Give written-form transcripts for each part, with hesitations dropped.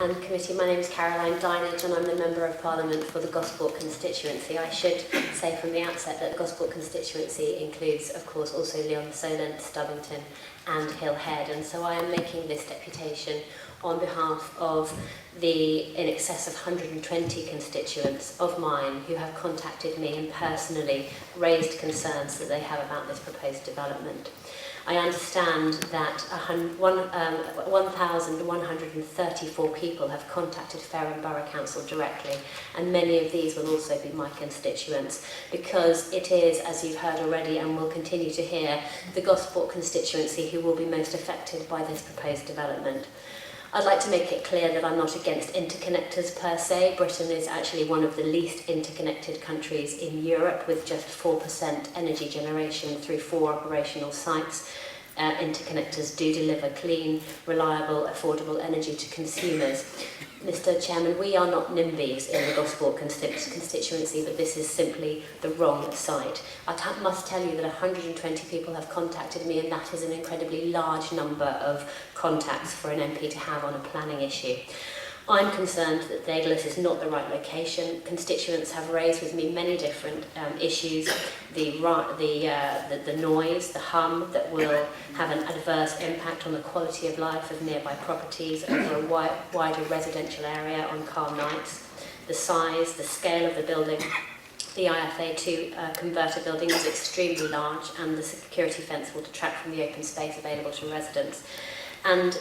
And committee, my name is Caroline Dineage and I'm the Member of Parliament for the Gosport constituency. I should say from the outset that the Gosport constituency includes, of course, also Leon-Solent, Stubbington and Hill Head, and so I am making this deputation on behalf of the in excess of 120 constituents of mine who have contacted me and personally raised concerns that they have about this proposed development. I understand that 1,134 people have contacted Fareham Borough Council directly, and many of these will also be my constituents, because it is, as you've heard already and will continue to hear, the Gosport constituency who will be most affected by this proposed development. I'd like to make it clear that I'm not against interconnectors per se. Britain is actually one of the least interconnected countries in Europe, with just 4% energy generation through 4 operational sites. Interconnectors do deliver clean, reliable, affordable energy to consumers. Mr. Chairman, we are not NIMBYs in the Gosport constituency, but this is simply the wrong site. I must tell you that 120 people have contacted me, and that is an incredibly large number of contacts for an MP to have on a planning issue. I'm concerned that Daedalus is not the right location. Constituents have raised with me many different issues, the noise, the hum that will have an adverse impact on the quality of life of nearby properties over a wider residential area on calm nights, the size, the scale of the building. The IFA2 converter building is extremely large, and the security fence will detract from the open space available to residents, and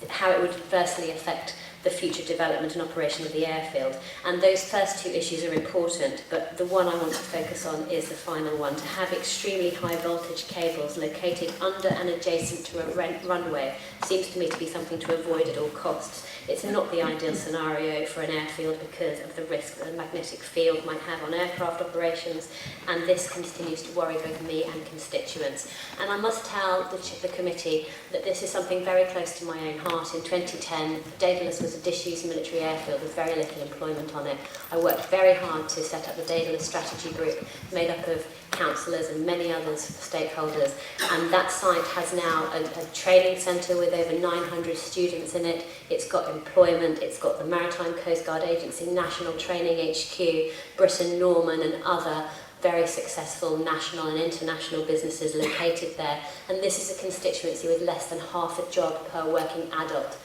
how it would adversely affect the future development and operation of the airfield. And those first 2 issues are important, but the one I want to focus on is the final one. To have extremely high voltage cables located under and adjacent to a runway seems to me to be something to avoid at all costs. It's not the ideal scenario for an airfield because of the risk that a magnetic field might have on aircraft operations, and this continues to worry both me and constituents. And I must tell the committee that this is something very close to my own heart. In 2010, Daedalus was a disused military airfield with very little employment on it. I worked very hard to set up the Daedalus Strategy Group, made up of councillors and many other stakeholders, and that site has now a training centre with over 900 students in it. It's got employment, it's got the Maritime Coast Guard Agency, National Training HQ, Britain Norman and other very successful national and international businesses located there, and this is a constituency with less than half a job per working adult.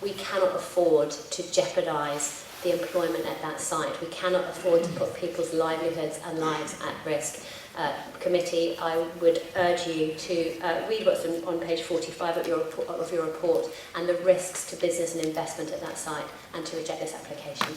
We cannot afford to jeopardise the employment at that site. We cannot afford to put people's livelihoods and lives at risk. Committee, I would urge you to read what's on page 45 of your report and the risks to business and investment at that site, and to reject this application.